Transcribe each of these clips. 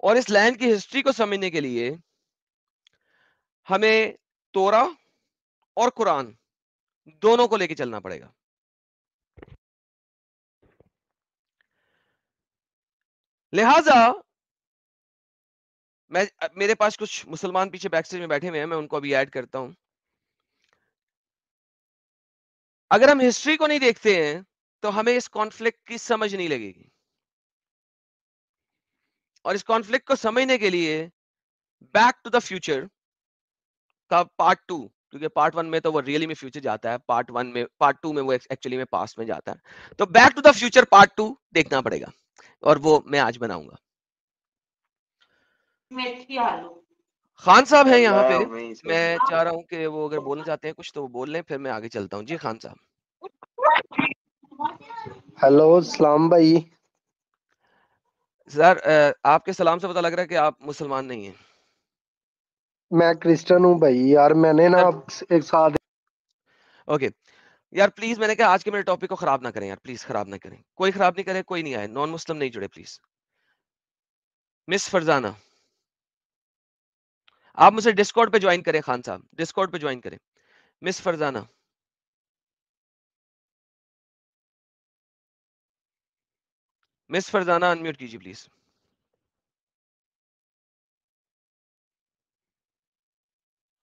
اور اس لینڈ کی ہسٹری کو سمجھنے کے لیے ہمیں تورا اور قرآن دونوں کو لے کے چلنا پڑے گا. لہذا میرے پاس کچھ مسلمان پیچھے بیک سٹیج میں بیٹھے ہوئے ہیں, میں ان کو ابھی ایڈ کرتا ہوں. اگر ہم ہسٹری کو نہیں دیکھتے ہیں تو ہمیں اس کانفلکٹ کی سمجھ نہیں لگے گی, اور اس کانفلکٹ کو سمجھنے کے لیے بیک ٹو دا فیوچر کا پارٹ 2, کیونکہ پارٹ 1 میں تو وہ ریئلی میں فیوچر جاتا ہے, پارٹ 2 میں وہ ایکچولی میں پاسٹ میں جاتا ہے, تو back to the future part 2 دیکھنا پڑے گا, اور وہ میں آج بناؤں گا. خان صاحب ہیں یہاں پہ, میں چاہ رہا ہوں کہ وہ اگر بولنا چاہتے ہیں کچھ تو وہ بول لیں, پھر میں آگے چلتا ہوں. جی خان صاحب. ہیلو السلام بھائی. سر آپ کے سلام سے پتہ لگ رہا ہے کہ آپ مسلمان نہیں ہیں. میں کرسچن ہوں بھائی یار, میں نے نا ایک ساتھ. اوکے یار پلیز, میں نے کہا آج کے میرے ٹاپک کو خراب نہ کریں یار, پلیز خراب نہ کریں, کوئی خراب نہیں کرے, کوئی نہیں آئے, نان مسلم نہیں جڑے پلیز. مس فرزانہ آپ مجھے ڈسکارڈ پہ جوائن کریں, خان صاحب ڈسکارڈ پہ جوائن کریں. مس فرزانہ انمیوٹ کیجیے پلیز.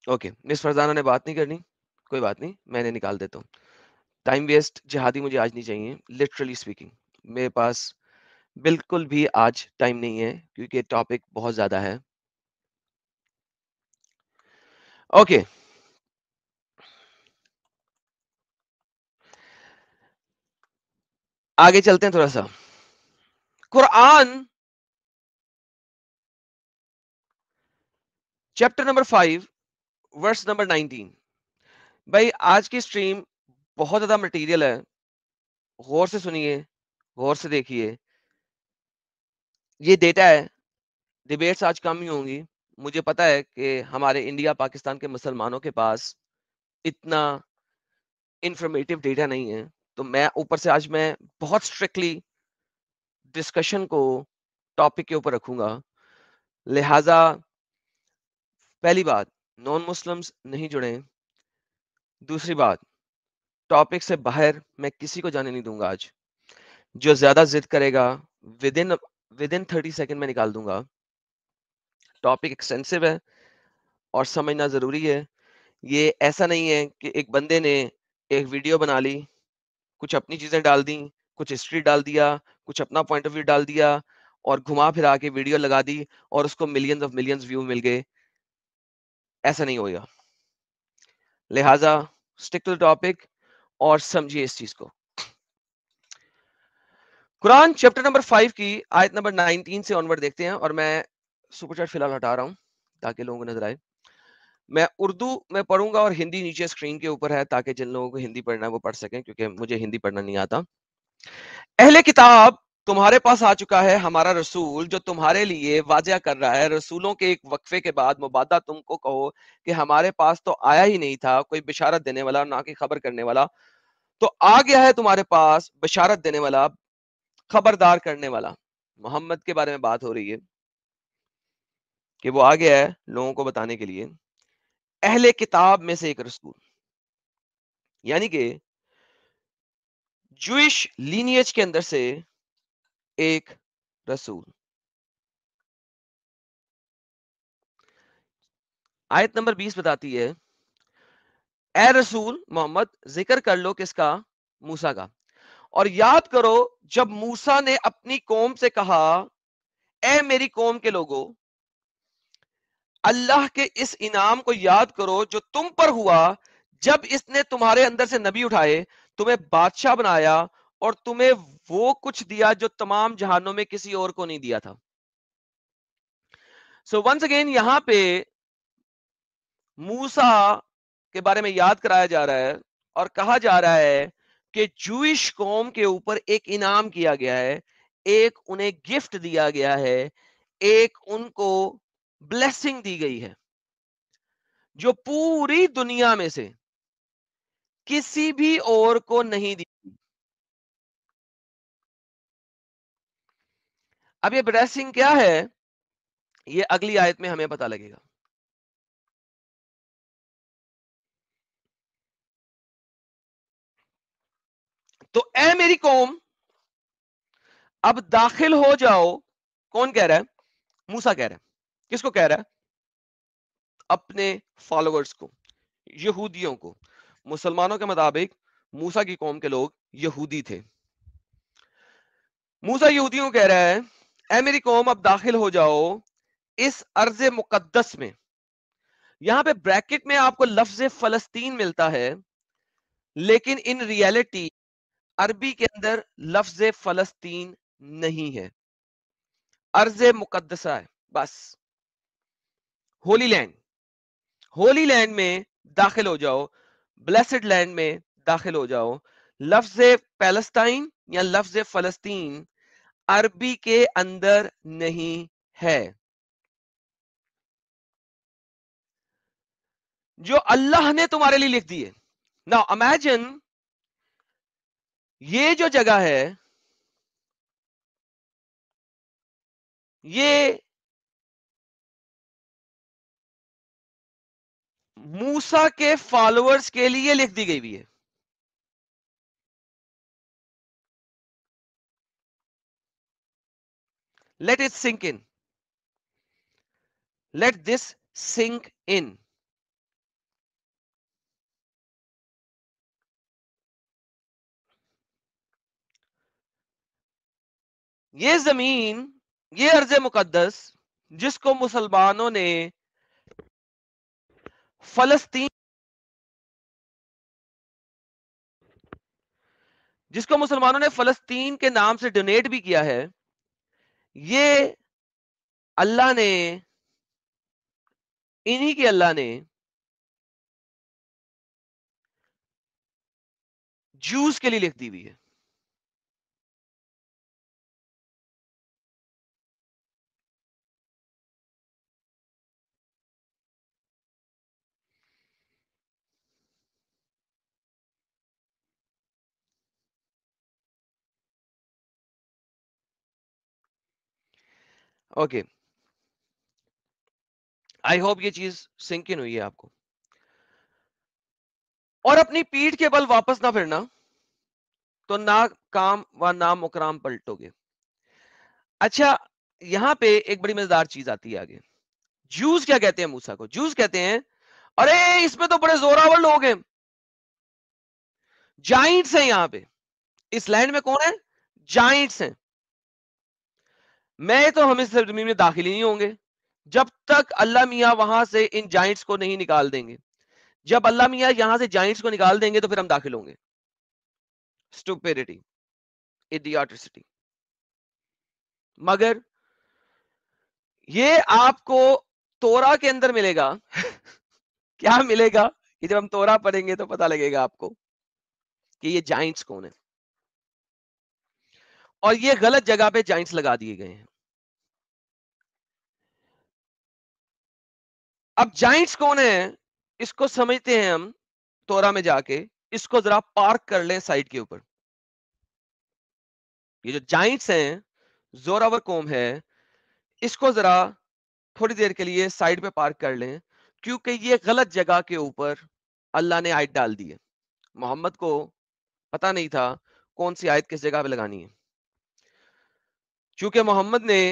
اوکے مس فرزانہ نے بات نہیں کرنی, کوئی بات نہیں, میں نے نکال دیتا ہوں. ٹائم ویسٹ جہادی مجھے آج نہیں چاہیے, لٹرلی اسپیکنگ میرے پاس بالکل بھی آج ٹائم نہیں ہے, کیونکہ ٹاپک بہت زیادہ ہے. اوکے آگے چلتے ہیں تھوڑا سا. قرآن چیپٹر نمبر 5 ورس نمبر 19. بھائی آج کی سٹریم بہت زیادہ مٹیریل ہے, غور سے سنیے, غور سے دیکھیے. یہ ڈیٹا ہے, ڈیبیٹس آج کم ہی ہوں گی. مجھے پتا ہے کہ ہمارے انڈیا پاکستان کے مسلمانوں کے پاس اتنا انفارمیٹو ڈیٹا نہیں ہے, تو میں اوپر سے آج میں بہت اسٹرکٹلی ڈسکشن کو ٹاپک کے اوپر رکھوں گا. لہذا پہلی بات, نان مسلمز نہیں جڑیں. دوسری بات, ٹاپک سے باہر میں کسی کو جانے نہیں دوں گا. آج جو زیادہ ضد کرے گا ود ان 30 سیکنڈ میں نکال دوں گا. ٹاپک ایکسٹینسو ہے اور سمجھنا ضروری ہے. یہ ایسا نہیں ہے کہ ایک بندے نے ایک ویڈیو بنا لی, کچھ اپنی چیزیں ڈال دیں, کچھ ہسٹری ڈال دیا, کچھ اپنا پوائنٹ آف ویو ڈال دیا, اور گھما پھرا کے ویڈیو لگا دی اور اس کو ملینز آف ملینز ویو مل گئے. ایسا نہیں ہوگا. لہذا اسٹک ٹو ٹاپک اور سمجھیے اس چیز کو. قرآن چیپٹر نمبر 5 کی آیت نمبر 19 سے آنورڈ دیکھتے ہیں, اور میں سپر چیٹ فی الحال ہٹا رہا ہوں تاکہ لوگوں کو نظر آئے. میں اردو میں پڑھوں گا اور ہندی نیچے اسکرین کے اوپر ہے, تاکہ جن لوگوں کو ہندی پڑھنا ہے وہ پڑھ سکیں, کیونکہ مجھے ہندی پڑھنا نہیں آتا. اہل کتاب تمہارے پاس آ چکا ہے ہمارا رسول, جو تمہارے لیے واضح کر رہا ہے رسولوں کے ایک وقفے کے بعد مبادہ تم کو کہو کہ ہمارے پاس تو آیا ہی نہیں تھا کوئی بشارت دینے والا, نہ کہ خبر کرنے والا, تو آ گیا ہے تمہارے پاس بشارت دینے والا, خبردار کرنے والا. محمد کے بارے میں بات ہو رہی ہے کہ وہ آ گیا ہے لوگوں کو بتانے کے لیے. اہل کتاب میں سے ایک رسول, یعنی کہ جوئش لینیج کے اندر سے ایک رسول. آیت نمبر 20 بتاتی ہے, اے رسول محمد ذکر کر لو کس کا, موسیٰ کا, اور یاد کرو جب موسیٰ نے اپنی قوم سے کہا اے میری قوم کے لوگوں, اللہ کے اس انعام کو یاد کرو جو تم پر ہوا جب اس نے تمہارے اندر سے نبی اٹھائے, تمہیں بادشاہ بنایا اور تمہیں وہ کچھ دیا جو تمام جہانوں میں کسی اور کو نہیں دیا تھا. سو ونس اگین یہاں پہ موسیٰ کے بارے میں یاد کرایا جا رہا ہے اور کہا جا رہا ہے کہ جوئش قوم کے اوپر ایک انعام کیا گیا ہے, ایک انہیں گفٹ دیا گیا ہے, ایک ان کو بلیسنگ دی گئی ہے جو پوری دنیا میں سے کسی بھی اور کو نہیں دی. اب یہ بلیسنگ کیا ہے؟ یہ اگلی آیت میں ہمیں پتہ لگے گا. تو اے میری قوم اب داخل ہو جاؤ. کون کہہ رہا ہے؟ موسیٰ کہہ رہا ہے. کس کو کہہ رہا ہے؟ اپنے فالوورز کو، یہودیوں کو. مسلمانوں کے مطابق موسیٰ کی قوم کے لوگ یہودی تھے. موسیٰ یہودیوں کو کہہ رہا ہے اے میری قوم اب داخل ہو جاؤ اس ارض مقدس میں. یہاں پہ بریکٹ میں آپ کو لفظ فلسطین ملتا ہے، لیکن ان ریالٹی عربی کے اندر لفظ فلسطین نہیں ہے، ارض مقدسہ ہے بس. ہولی لینڈ، ہولی لینڈ میں داخل ہو جاؤ، بلیسڈ لینڈ میں داخل ہو جاؤ. لفظ پیلسٹائن یا لفظ فلسطین عربی کے اندر نہیں ہے. جو اللہ نے تمہارے لیے لکھ دیے. نا امیجن یہ جو جگہ ہے یہ موسیٰ کے فالوورز کے لیے لکھ دی گئی ہے. Let it sink in. Let this sink in. یہ زمین، یہ ارض مقدس جس کو مسلمانوں نے فلسطین، جس کو مسلمانوں نے فلسطین کے نام سے ڈونیٹ بھی کیا ہے، یہ اللہ نے، انہی کے اللہ نے جوز کے لیے لکھ دی ہوئی ہے. اوکے، آئی ہوپ یہ چیز سنک ان ہوئی ہے آپ کو. اور اپنی پیٹھ کے بل واپس نہ پھرنا تو نہ کام و نام مکرام پلٹو گے. اچھا، یہاں پہ ایک بڑی مزیدار چیز آتی ہے آگے. جوز کیا کہتے ہیں موسیٰ کو؟ جوز کہتے ہیں ارے اس میں تو بڑے زوراور لوگ ہیں، جائنٹس ہیں یہاں پہ، اس لینڈ میں کون ہے؟ جائنٹس ہیں. میں تو ہم اس زمین میں داخل ہی نہیں ہوں گے جب تک اللہ میاں وہاں سے ان جائنٹس کو نہیں نکال دیں گے. جب اللہ میاں یہاں سے جائنٹس کو نکال دیں گے تو پھر ہم داخل ہوں گے. اسٹوپیڈیٹی، ایڈیاٹسٹی. مگر یہ آپ کو تورا کے اندر ملے گا. کیا ملے گا؟ کہ جب ہم تورا پڑھیں گے تو پتہ لگے گا آپ کو کہ یہ جائنٹس کون ہیں. اور یہ غلط جگہ پہ جائنٹس لگا دیے گئے ہیں. اب جائنٹس کون ہیں اس کو سمجھتے ہیں ہم تورا میں جا کے. اس کو ذرا پارک کر لیں سائٹ کے اوپر. یہ جو جائنٹس ہیں، زوراور قوم ہے، اس کو ذرا تھوڑی دیر کے لیے سائڈ پہ پارک کر لیں، کیونکہ یہ غلط جگہ کے اوپر اللہ نے آیت ڈال دی ہے. محمد کو پتا نہیں تھا کون سی آیت کس جگہ پہ لگانی ہے. چونکہ محمد نے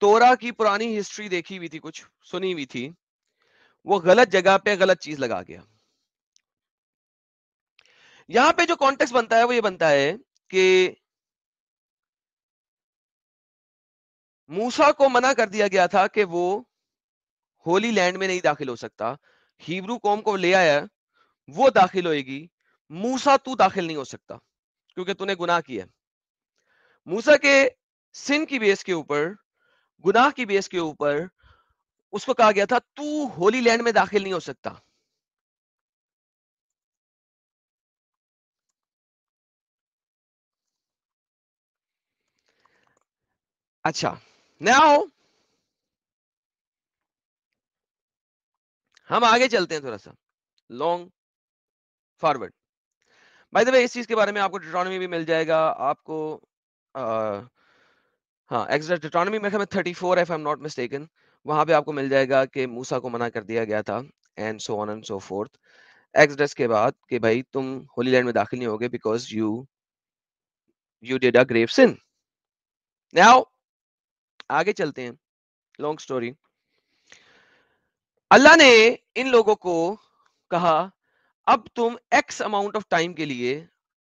تورا کی پرانی ہسٹری دیکھی ہوئی تھی، کچھ سنی ہوئی تھی، وہ غلط جگہ پہ غلط چیز لگا گیا. یہاں پہ جو کانٹیکس بنتا ہے وہ یہ بنتا ہے کہ موسیٰ کو منع کر دیا گیا تھا کہ وہ ہولی لینڈ میں نہیں داخل ہو سکتا. ہیبرو قوم کو لے آیا، وہ داخل ہوئے گی. موسیٰ تو داخل نہیں ہو سکتا کیونکہ تو نے گناہ کیا. موسیٰ کے سن کی بیس کے اوپر، گناہ کی بیس کے اوپر اس کو کہا گیا تھا تو ہولی لینڈ میں داخل نہیں ہو سکتا. اچھا، ناؤ ہم آگے چلتے ہیں تھوڑا سا لانگ فارورڈ. بائی دا وے اس چیز کے بارے میں آپ کو ڈیٹرانومی بھی مل جائے گا، آپ کو ہاں ڈیٹرانومی میں 34 ہے if I'm not mistaken. وہاں پہ آپ کو مل جائے گا کہ موسیٰ کو منع کر دیا گیا تھا and so on and so forth. ایکسڈس کے بعد کہ بھائی تم ہولی لینڈ میں داخل نہیں ہوگے because you did a grave sin. Now آگے چلتے ہیں. Long story. اللہ نے ان لوگوں کو کہا اب تم ایکس اماؤنٹ آف ٹائم کے لیے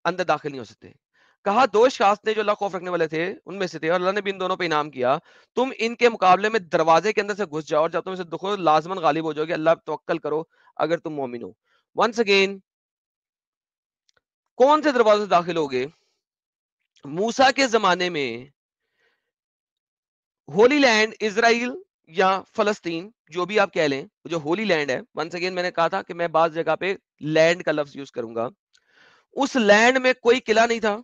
اندر داخل نہیں ہو سکتے. کہا دو اشخاص نے جو اللہ خوف رکھنے والے تھے ان میں سے تھے اور اللہ نے بھی ان دونوں پہ انعام کیا تم ان کے مقابلے میں دروازے کے اندر سے گھس جاؤ اور جب تم اسے دکھو لازماً غالب ہو جاؤ گے. اللہ توکل کرو اگر تم مومن ہو. ونس اگین کون سے دروازے سے داخل ہوگے؟ موسیٰ کے زمانے میں ہولی لینڈ اسرائیل یا فلسطین جو بھی آپ کہہ لیں جو ہولی لینڈ ہے. ونس اگین میں نے کہا تھا کہ میں بعض جگہ پہ لینڈ کا لفظ یوز کروں گا. اس لینڈ میں کوئی قلعہ نہیں تھا,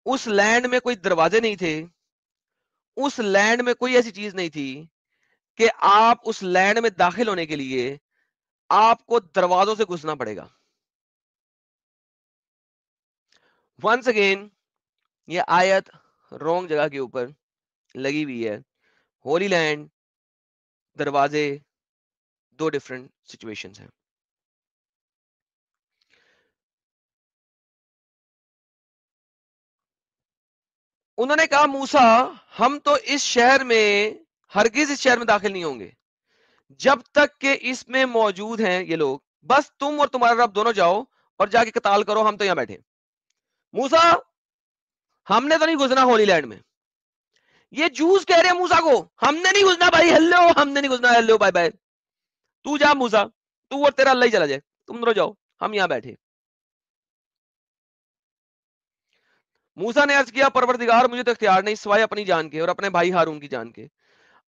اس لینڈ میں کوئی دروازے نہیں تھے, اس لینڈ میں کوئی ایسی چیز نہیں تھی کہ آپ اس لینڈ میں داخل ہونے کے لیے آپ کو دروازوں سے گھسنا پڑے گا. ونس اگین یہ آیت رونگ جگہ کے اوپر لگی ہوئی ہے. ہولی لینڈ دروازے دو ڈیفرنٹ سچویشنز ہیں. انہوں نے کہا موسیٰ ہم تو اس شہر میں ہرگز اس شہر میں داخل نہیں ہوں گے جب تک کہ اس میں موجود ہیں یہ لوگ, بس تم اور تمہارا رب دونوں جاؤ اور جا کے قتال کرو, ہم تو یہاں بیٹھے. موسیٰ ہم نے تو نہیں گھسنا ہولی لینڈ میں. یہ جوز کہہ رہے ہیں موسیٰ کو ہم نے نہیں گھسنا بھائی, ہلو ہم نے نہیں گھسنا, ہلو بائے بائے, تو جا موسیٰ, تو اور تیرا اللہ ہی چلا جائے, تم دونوں جاؤ ہم یہاں بیٹھے. موسیٰ نے عرض کیا پروردگار مجھے تو اختیار نہیں سوائے اپنی جان کے اور اپنے بھائی ہارون کی جان کے,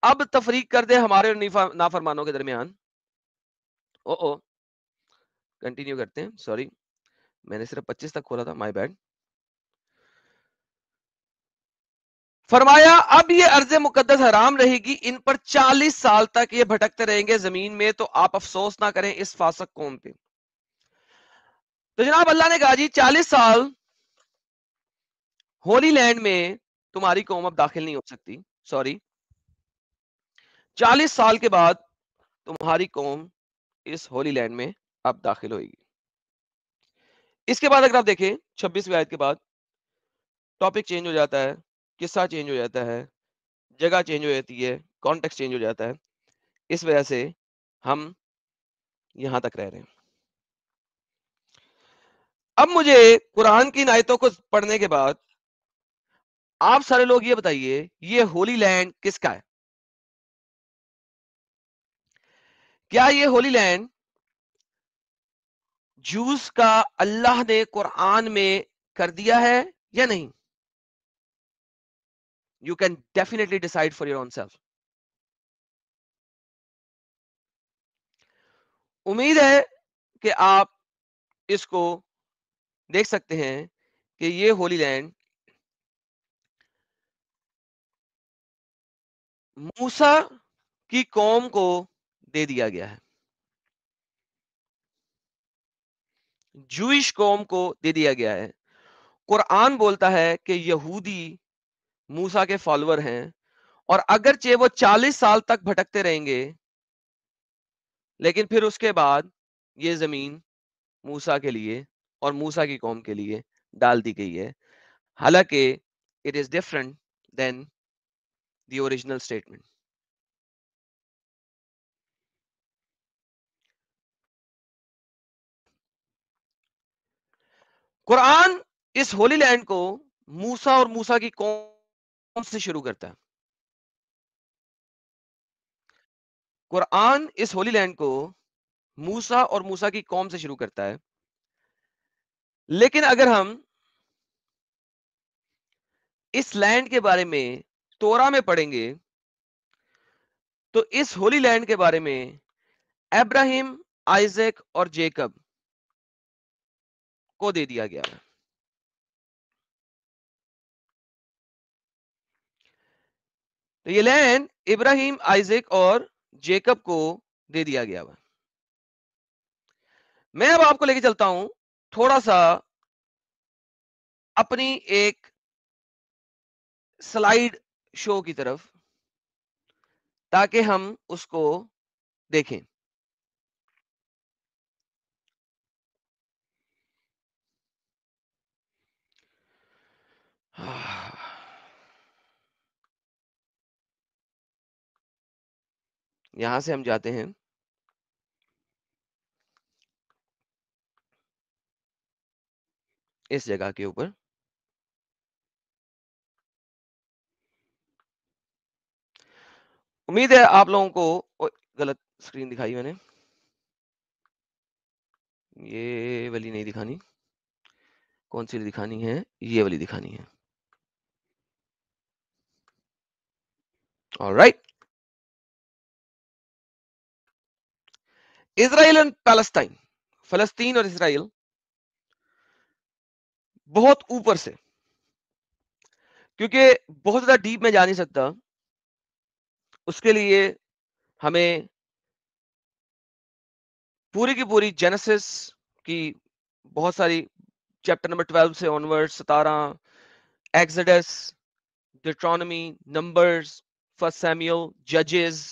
اب تفریق کر دے ہمارے اور نافرمانوں کے درمیان. او کنٹینیو کرتے ہیں, سوری میں نے صرف 25 تک کھولا تھا, مائی بیڈ. فرمایا اب یہ ارض مقدس حرام رہے گی ان پر 40 سال تک یہ بھٹکتے رہیں گے زمین میں, تو آپ افسوس نہ کریں اس فاسق قوم پہ. تو جناب اللہ نے کہا جی 40 سال ہولی لینڈ میں تمہاری قوم اب داخل نہیں ہو سکتی, سوری 40 سال کے بعد تمہاری قوم اس ہولی لینڈ میں اب داخل ہوئے گی. اس کے بعد اگر آپ دیکھیں 26ویں آیت کے بعد ٹاپک چینج ہو جاتا ہے, قصہ چینج ہو جاتا ہے, جگہ چینج ہو جاتی ہے, کانٹیکسٹ چینج ہو جاتا ہے. اس وجہ سے ہم یہاں تک رہ رہے ہیں. اب مجھے قرآن کی آیتوں کو پڑھنے کے بعد آپ سارے لوگ یہ بتائیے یہ ہولی لینڈ کس کا ہے؟ کیا یہ ہولی لینڈ جوز کا اللہ نے قرآن میں کر دیا ہے یا نہیں؟ You can definitely decide for your own self. امید ہے کہ آپ اس کو دیکھ سکتے ہیں کہ یہ ہولی لینڈ موسیٰ کی قوم کو دے دیا گیا ہے, جوئش قوم کو دے دیا گیا ہے. قرآن بولتا ہے کہ یہودی موسیٰ کے فالوور ہیں اور اگرچہ وہ 40 سال تک بھٹکتے رہیں گے لیکن پھر اس کے بعد یہ زمین موسیٰ کے لیے اور موسیٰ کی قوم کے لیے ڈال دی گئی ہے, حالانکہ it is different than the original statement. Quran اس ہولی لینڈ کو موسیٰ اور موسیٰ کی قوم سے شروع کرتا ہے. قرآن اس ہولی لینڈ کو موسیٰ اور موسیٰ کی قوم سے شروع کرتا ہے, لیکن اگر ہم اس لینڈ کے بارے میں تورا میں پڑھیں گے تو اس ہولی لینڈ کے بارے میں ابراہیم, آئزیک اور جیکب کو دے دیا گیا ہے. تو یہ لینڈ ابراہیم, آئزیک اور جیکب کو دے دیا گیا ہے. میں اب آپ کو لے کے چلتا ہوں تھوڑا سا اپنی ایک سلائیڈ شو کی طرف تاکہ ہم اس کو دیکھیں. یہاں سے ہم جاتے ہیں اس جگہ کے اوپر. امید ہے آپ لوگوں کو غلط اسکرین دکھائی میں نے. یہ والی نہیں دکھانی. کون سی دکھانی ہے؟ یہ والی دکھانی ہے. Alright. اسرائیل اینڈ پیلسٹائن، فلسطین اور اسرائیل بہت اوپر سے، کیونکہ بہت زیادہ ڈیپ میں جا نہیں سکتا، اس کے لیے ہمیں پوری کی پوری جینیسس کی بہت ساری چیپٹر نمبر 12 سے onward 17 Exodus, Deuteronomy, Numbers, First Samuel, ججز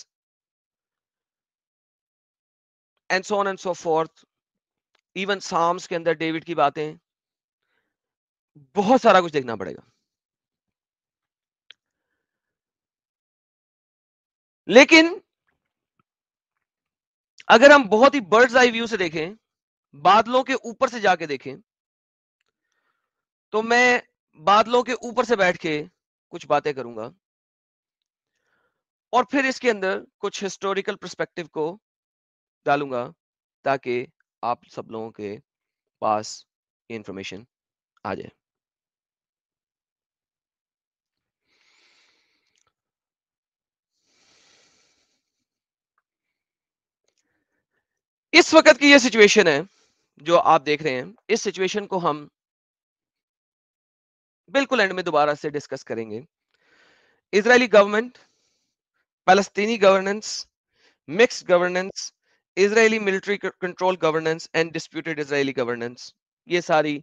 and so on and so forth, even Psalms کے اندر ڈیوڈ کی باتیں، بہت سارا کچھ دیکھنا پڑے گا. لیکن اگر ہم بہت ہی برڈز آئی ویو سے دیکھیں، بادلوں کے اوپر سے جا کے دیکھیں، تو میں بادلوں کے اوپر سے بیٹھ کے کچھ باتیں کروں گا اور پھر اس کے اندر کچھ ہسٹوریکل پرسپیکٹو کو ڈالوں گا تاکہ آپ سب لوگوں کے پاس یہ انفارمیشن آ جائے. اس وقت کی یہ سچویشن ہے جو آپ دیکھ رہے ہیں، اس سچویشن کو ہم بالکل اینڈ میں دوبارہ سے ڈسکس کریں گے. اسرائیلی گورنمنٹ، فلسطینی governance, mixed governance, Israeli military control governance and disputed Israeli governance. یہ ساری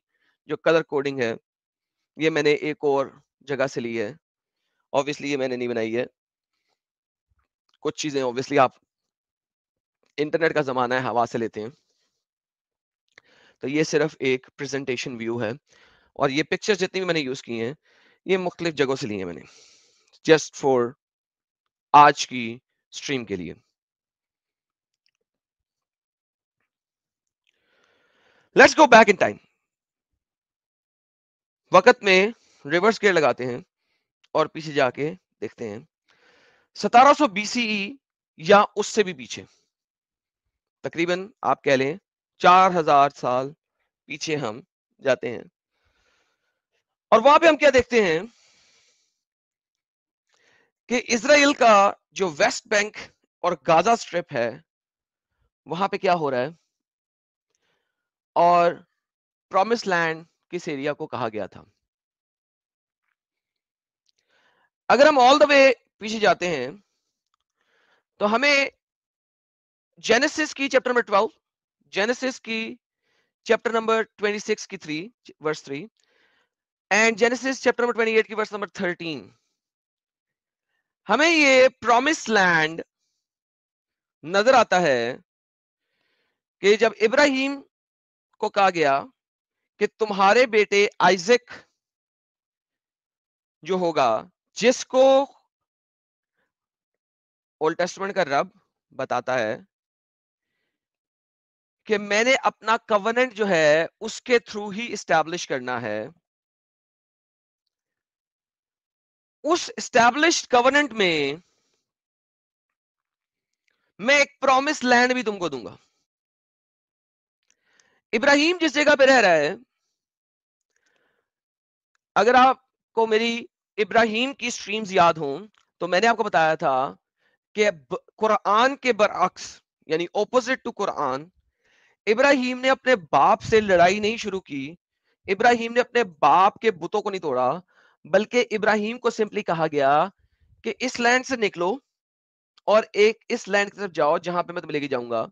جو کلر کوڈنگ ہے یہ میں نے ایک اور جگہ سے لی ہے. obviously یہ میں نے نہیں بنائی ہے. کچھ چیزیں obviously آپ انٹرنیٹ کا زمانہ ہے، ہوا سے لیتے ہیں. تو یہ صرف ایک پریزنٹیشن ویو ہے اور یہ پکچر جتنی بھی میں نے یوز کی ہیں یہ مختلف جگہوں سے لی ہیں میں نے، جسٹ فور آج کی سٹریم کے لیے. Let's go back in time. وقت میں ریورس گیئر لگاتے ہیں اور پیچھے جا کے دیکھتے ہیں 1700 BCE یا اس سے بھی پیچھے، تقریباً آپ کہہ لیں 4000 سال پیچھے ہم جاتے ہیں. اور وہاں پہ ہم کیا دیکھتے ہیں کہ اسرائیل کا جو ویسٹ بینک اور گازا سٹرپ ہے وہاں پہ کیا ہو رہا ہے اور پرومس لینڈ کس ایریا کو کہا گیا تھا. اگر ہم آل دا وے پیچھے جاتے ہیں تو ہمیں جینیسس کی چیپٹر نمبر 12، جینیسس کی چیپٹر نمبر 26 کی 3 ورس 3 اینڈ جینیسس چیپٹر نمبر 28 کی ورس نمبر 13، ہمیں یہ پرومس لینڈ نظر آتا ہے کہ جب ابراہیم کو کہا گیا کہ تمہارے بیٹے آئزک جو ہوگا، جس کو اولڈ ٹیسٹمنٹ کا رب بتاتا ہے کہ میں نے اپنا کووننٹ جو ہے اس کے تھرو ہی اسٹیبلش کرنا ہے، اس اسٹیبلشڈ کووننٹ میں میں ایک پرومس لینڈ بھی تم کو دوں گا. ابراہیم جس جگہ پہ رہ رہا ہے، اگر آپ کو میری ابراہیم کی سٹریمز یاد ہوں تو میں نے آپ کو بتایا تھا کہ قرآن کے برعکس، یعنی اپوزٹ ٹو قرآن، ابراہیم نے اپنے باپ سے لڑائی نہیں شروع کی، ابراہیم نے اپنے باپ کے بتوں کو نہیں توڑا، بلکہ ابراہیم کو سمپلی کہا گیا کہ اس لینڈ سے نکلو اور ایک اس لینڈ کی طرف جاؤ جہاں پہ میں تمہیں لے کے جاؤں گا.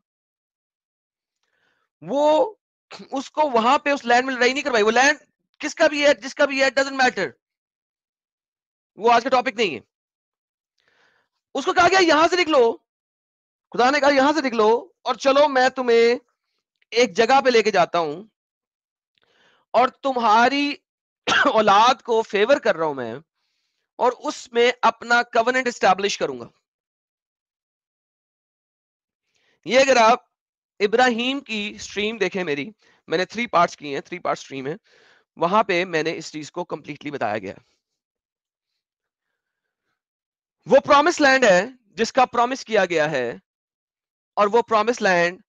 وہ اس کو وہاں پہ اس لینڈ میں لڑائی نہیں کروائی. وہ لینڈ کس کا بھی ہے، جس کا بھی ہے، ڈزنٹ میٹر. وہ آج کا ٹاپک نہیں ہے. اس کو کہا گیا یہاں سے نکلو, خدا نے کہا یہاں سے نکلو اور چلو میں تمہیں ایک جگہ پہ لے کے جاتا ہوں اور تمہاری اولاد کو فیور کر رہا ہوں میں, اور اس میں اپنا کوننٹ اسٹیبلش کروں گا. یہ اگر آپ ابراہیم کی سٹریم دیکھیں میری, میں نے 3 پارٹس کی ہیں, 3 پارٹ سٹریم ہے, وہاں پہ میں نے اس چیز کو کمپلیٹلی بتایا گیا. وہ پرومس لینڈ ہے جس کا پرومس کیا گیا ہے, اور وہ پرومس لینڈ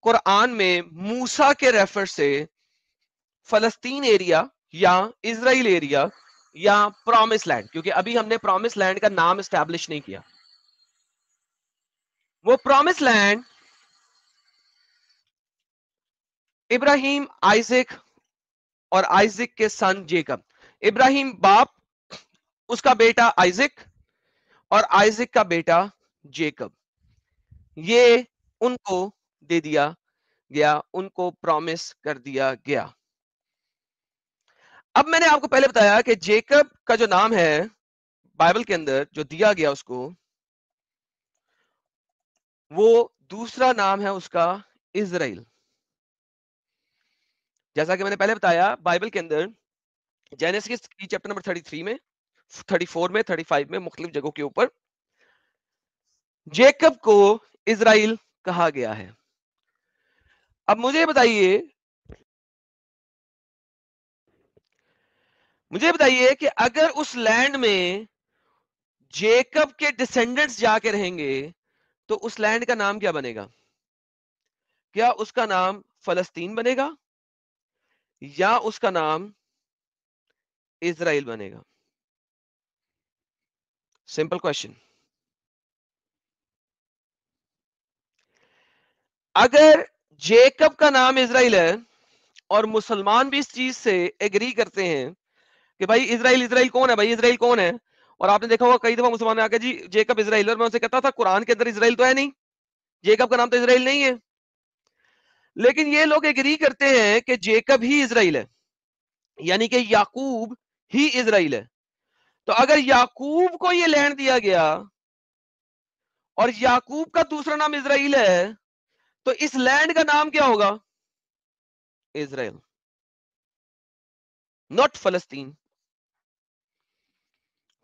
قرآن میں موسیٰ کے ریفر سے فلسطین ایریا یا اسرائیل ایریا یا پرومس لینڈ, کیونکہ ابھی ہم نے پرومس لینڈ کا نام اسٹیبلش نہیں کیا. وہ پرومس لینڈ ابراہیم, آئزک اور آئزک کے سن جیکب. ابراہیم باپ, اس کا بیٹا آئزک, اور آئزک کا بیٹا جیکب, یہ ان کو دے دیا گیا, ان کو پرومس کر دیا گیا. اب میں نے آپ کو پہلے بتایا کہ جیکب کا جو نام ہے بائبل کے اندر جو دیا گیا اس کو, وہ دوسرا نام ہے اس کا اسرائیل. جیسا کہ میں نے پہلے بتایا بائبل کے اندر جینیسس کی چیپٹر نمبر 33 میں, 34 میں, 35 میں, مختلف جگہوں کے اوپر جیکب کو اسرائیل کہا گیا ہے. اب مجھے بتائیے کہ اگر اس لینڈ میں جیکب کے ڈسینڈنٹس جا کے رہیں گے تو اس لینڈ کا نام کیا بنے گا؟ کیا اس کا نام فلسطین بنے گا یا اس کا نام اسرائیل بنے گا؟ Simple question. اگر جیکب کا نام اسرائیل ہے اور مسلمان بھی اس چیز سے ایگری کرتے ہیں کہ بھائی اسرائیل کون ہے, بھائی اسرائیل کون ہے, اور آپ نے دیکھا ہوگا کئی دفعہ مسلمان نے آ کے جی جیکب اسرائیل, اور میں اسے کہتا تھا قرآن کے اندر اسرائیل تو ہے نہیں, جیکب کا نام تو اسرائیل نہیں ہے. لیکن یہ لوگ ایگری کرتے ہیں کہ جیکب ہی اسرائیل ہے, یعنی کہ یعقوب ہی اسرائیل ہے. تو اگر یعقوب کو یہ لینڈ دیا گیا اور یعقوب کا دوسرا نام اسرائیل ہے تو اس لینڈ کا نام کیا ہوگا؟ اسرائیل, ناٹ فلسطین.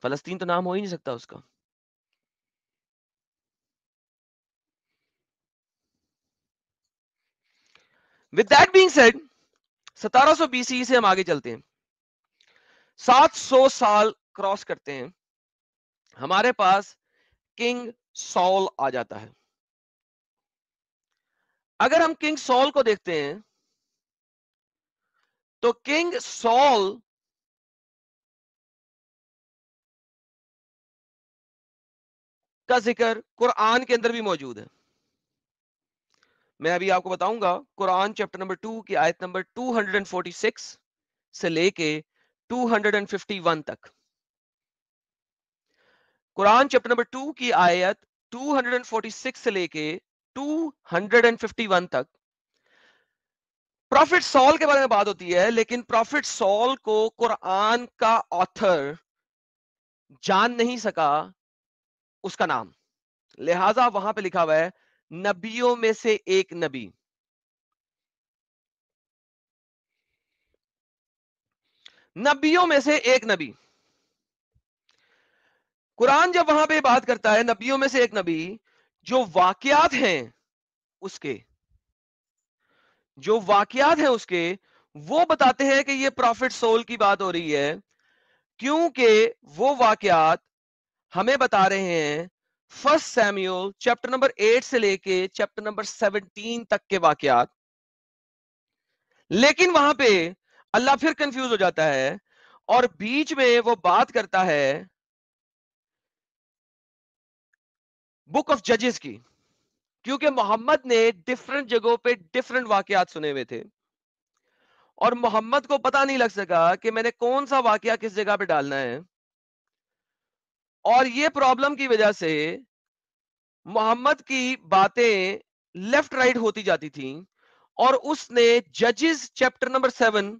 فلسطین تو نام ہو ہی نہیں سکتا اس کا. With that being said, 1720 سے ہم آگے چلتے ہیں, 700 سال کراس کرتے ہیں, ہمارے پاس کنگ سول آ جاتا ہے. اگر ہم کنگ سول کو دیکھتے ہیں تو کنگ سول کا ذکر قرآن کے اندر بھی موجود ہے. میں ابھی آپ کو بتاؤں گا قرآن چیپٹر نمبر 2 کی آیت نمبر 246 سے لے کے 251 تک. قرآن چیپٹر نمبر 2 کی آیت 246 سے لے کے 251 تک پروفٹ سول کے بارے میں بات ہوتی ہے, لیکن پروفٹ سول کو قرآن کا آتھر جان نہیں سکا اس کا نام, لہذا وہاں پہ لکھا ہوا ہے نبیوں میں سے ایک نبی. نبیوں میں سے ایک نبی. قرآن جب وہاں پہ بات کرتا ہے نبیوں میں سے ایک نبی, جو واقعات ہیں اس کے, جو واقعات ہیں اس کے, وہ بتاتے ہیں کہ یہ پروفٹ سول کی بات ہو رہی ہے, کیونکہ وہ واقعات ہمیں بتا رہے ہیں فرسٹ سیمیول چیپٹر نمبر 8 سے لے کے چیپٹر نمبر 17 تک کے واقعات. لیکن وہاں پہ اللہ پھر کنفیوز ہو جاتا ہے اور بیچ میں وہ بات کرتا ہے بک آف ججز کی, کیونکہ محمد نے ڈفرنٹ جگہوں پہ ڈفرنٹ واقعات سنے ہوئے تھے اور محمد کو پتا نہیں لگ سکا کہ میں نے کون سا واقعہ کس جگہ پہ ڈالنا ہے, اور یہ پرابلم کی وجہ سے محمد کی باتیں لیفٹ رائٹ ہوتی جاتی تھیں, اور اس نے ججز چیپٹر نمبر 7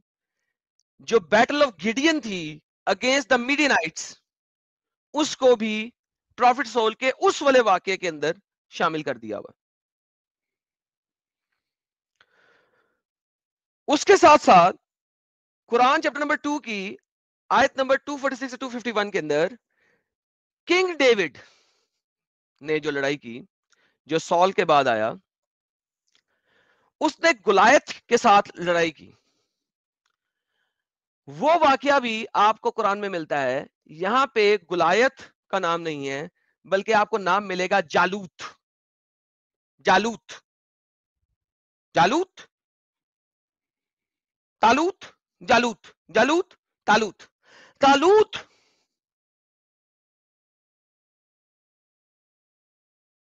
جو بیٹل آف گیڈین تھی اگینسٹ دا میڈینائٹس, اس کو بھی پروفٹ سول کے اس والے واقعے کے اندر شامل کر دیا ہوا. اس کے ساتھ ساتھ قرآن چیپٹر نمبر 2 کی آیت نمبر 246 سے 251 کے اندر کنگ ڈیوڈ نے جو لڑائی کی، جو سال کے بعد آیا، اس نے گولایت کے ساتھ لڑائی کی. وہ واقعہ بھی آپ کو قرآن میں ملتا ہے. یہاں پہ گولایت کا نام نہیں ہے، بلکہ آپ کو نام ملے گا جالوت. جالوت، جالوت، تالوت، جالوت، جالوت، تالوت. تالوت